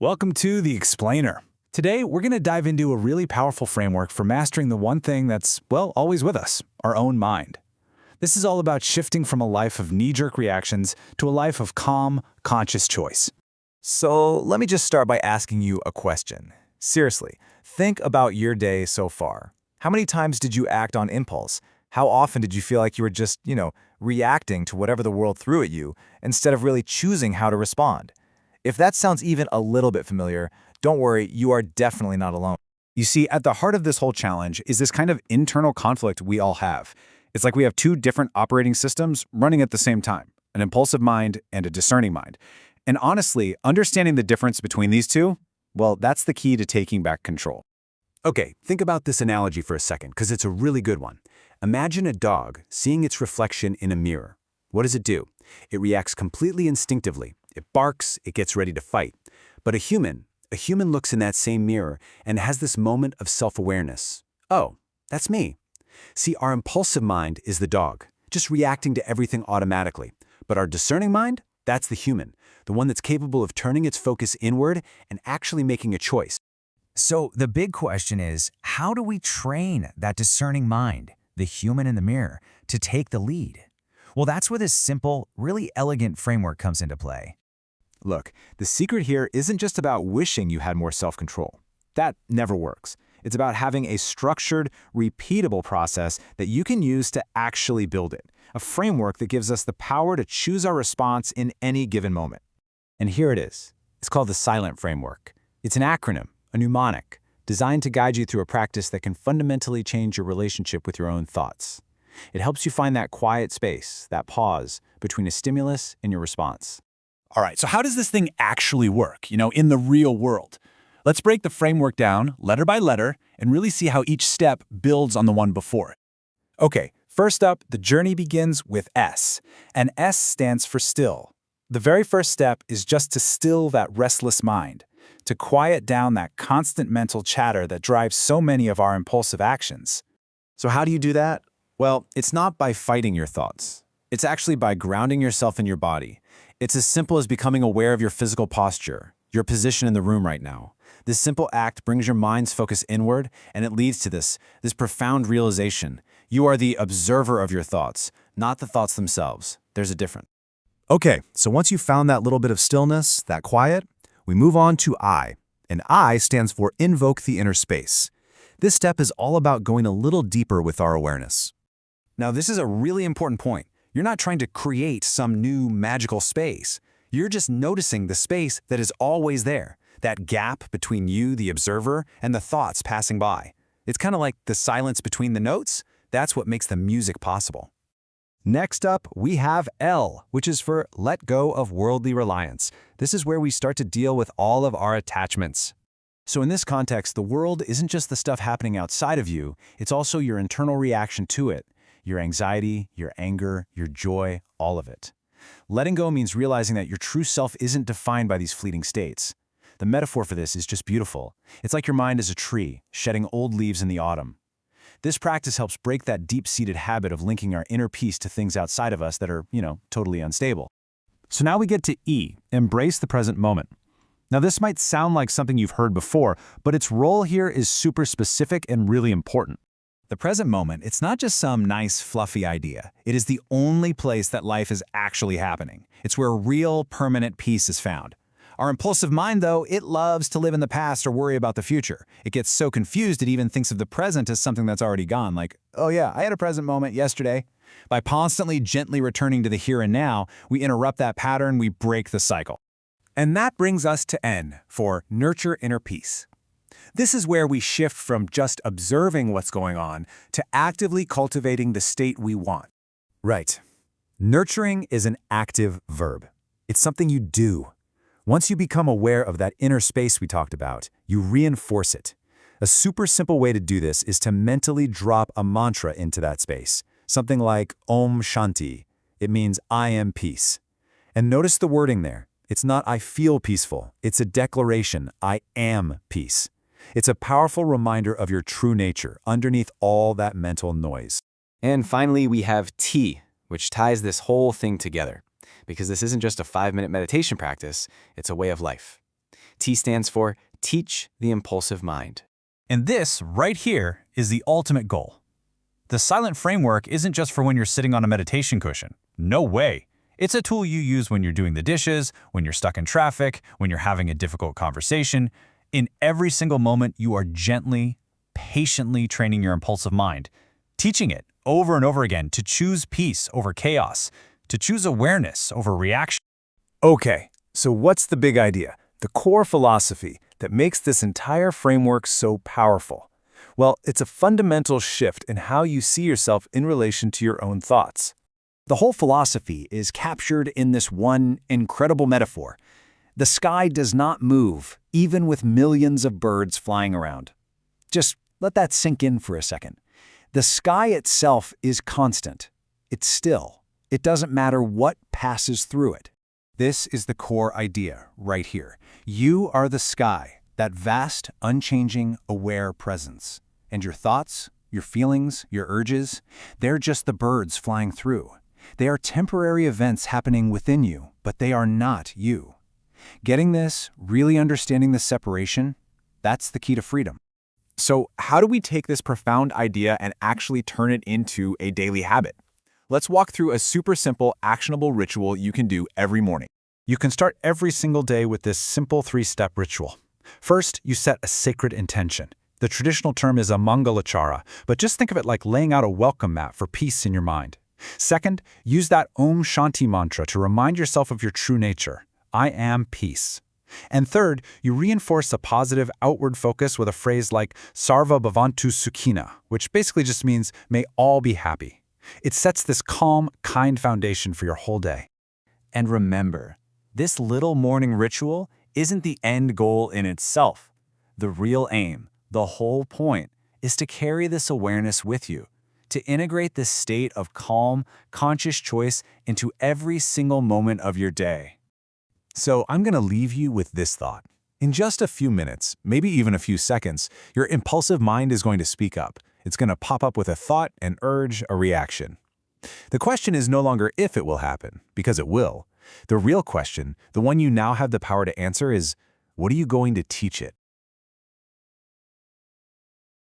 Welcome to The Explainer. Today, we're going to dive into a really powerful framework for mastering the one thing that's, well, always with us, our own mind. This is all about shifting from a life of knee-jerk reactions to a life of calm, conscious choice. So let me just start by asking you a question. Seriously, think about your day so far. How many times did you act on impulse? How often did you feel like you were just, reacting to whatever the world threw at you instead of really choosing how to respond? If that sounds even a little bit familiar, don't worry, you are definitely not alone. You see, at the heart of this whole challenge is this kind of internal conflict we all have. It's like we have two different operating systems running at the same time, an impulsive mind and a discerning mind. And honestly, understanding the difference between these two, well, that's the key to taking back control. Okay, think about this analogy for a second, because it's a really good one. Imagine a dog seeing its reflection in a mirror. What does it do? It reacts completely instinctively. It barks, it gets ready to fight. But a human looks in that same mirror and has this moment of self-awareness. Oh, that's me. See, our impulsive mind is the dog, just reacting to everything automatically. But our discerning mind, that's the human, the one that's capable of turning its focus inward and actually making a choice. So the big question is, how do we train that discerning mind, the human in the mirror, to take the lead? Well, that's where this simple, really elegant framework comes into play. Look, the secret here isn't just about wishing you had more self-control. That never works. It's about having a structured, repeatable process that you can use to actually build it, a framework that gives us the power to choose our response in any given moment. And here it is. It's called the SILENT framework. It's an acronym, a mnemonic, designed to guide you through a practice that can fundamentally change your relationship with your own thoughts. It helps you find that quiet space, that pause, between a stimulus and your response. All right, so how does this thing actually work, in the real world? Let's break the framework down letter by letter and really see how each step builds on the one before it. Okay, first up, the journey begins with S, and S stands for still. The very first step is just to still that restless mind, to quiet down that constant mental chatter that drives so many of our impulsive actions. So how do you do that? Well, it's not by fighting your thoughts. It's actually by grounding yourself in your body. It's as simple as becoming aware of your physical posture, your position in the room right now. This simple act brings your mind's focus inward, and it leads to this profound realization. You are the observer of your thoughts, not the thoughts themselves. There's a difference. Okay, so once you've found that little bit of stillness, that quiet, we move on to I. And I stands for invoke the inner space. This step is all about going a little deeper with our awareness. Now, this is a really important point. You're not trying to create some new magical space. You're just noticing the space that is always there, that gap between you, the observer, and the thoughts passing by. It's kind of like the silence between the notes. That's what makes the music possible. Next up, we have L, which is for let go of worldly reliance. This is where we start to deal with all of our attachments. So in this context, the world isn't just the stuff happening outside of you, it's also your internal reaction to it. Your anxiety, your anger, your joy, all of it. Letting go means realizing that your true self isn't defined by these fleeting states. The metaphor for this is just beautiful. It's like your mind is a tree, shedding old leaves in the autumn. This practice helps break that deep-seated habit of linking our inner peace to things outside of us that are, totally unstable. So now we get to E, embrace the present moment. Now this might sound like something you've heard before, but its role here is super specific and really important. The present moment, it's not just some nice, fluffy idea. It is the only place that life is actually happening. It's where real, permanent peace is found. Our impulsive mind, though, it loves to live in the past or worry about the future. It gets so confused it even thinks of the present as something that's already gone, like, oh yeah, I had a present moment yesterday. By constantly gently returning to the here and now, we interrupt that pattern, we break the cycle. And that brings us to N, for nurture inner peace. This is where we shift from just observing what's going on to actively cultivating the state we want. Right. Nurturing is an active verb. It's something you do. Once you become aware of that inner space we talked about, you reinforce it. A super simple way to do this is to mentally drop a mantra into that space. Something like Om Shanti. It means I am peace. And notice the wording there. It's not I feel peaceful. It's a declaration, I am peace. It's a powerful reminder of your true nature underneath all that mental noise. And finally, we have T, which ties this whole thing together. Because this isn't just a 5-minute meditation practice, it's a way of life. T stands for teach the impulsive mind. And this, right here, is the ultimate goal. The silent framework isn't just for when you're sitting on a meditation cushion. No way. It's a tool you use when you're doing the dishes, when you're stuck in traffic, when you're having a difficult conversation. In every single moment, you are gently, patiently training your impulsive mind, teaching it over and over again to choose peace over chaos, to choose awareness over reaction. Okay, so what's the big idea? The core philosophy that makes this entire framework so powerful? Well, it's a fundamental shift in how you see yourself in relation to your own thoughts. The whole philosophy is captured in this one incredible metaphor. The sky does not move, even with millions of birds flying around. Just let that sink in for a second. The sky itself is constant. It's still. It doesn't matter what passes through it. This is the core idea right here. You are the sky, that vast, unchanging, aware presence. And your thoughts, your feelings, your urges, they're just the birds flying through. They are temporary events happening within you, but they are not you. Getting this, really understanding the separation, that's the key to freedom. So how do we take this profound idea and actually turn it into a daily habit? Let's walk through a super simple, actionable ritual you can do every morning. You can start every single day with this simple 3-step ritual. First, you set a sacred intention. The traditional term is a mangalachara, but just think of it like laying out a welcome mat for peace in your mind. Second, use that Om Shanti mantra to remind yourself of your true nature. I am peace. And third, you reinforce a positive outward focus with a phrase like Sarva Bhavantu Sukhina, which basically just means may all be happy. It sets this calm, kind foundation for your whole day. And remember, this little morning ritual isn't the end goal in itself. The real aim, the whole point, is to carry this awareness with you, to integrate this state of calm, conscious choice into every single moment of your day. So I'm going to leave you with this thought. In just a few minutes, maybe even a few seconds, your impulsive mind is going to speak up. It's going to pop up with a thought, an urge, a reaction. The question is no longer if it will happen, because it will. The real question, the one you now have the power to answer, is what are you going to teach it?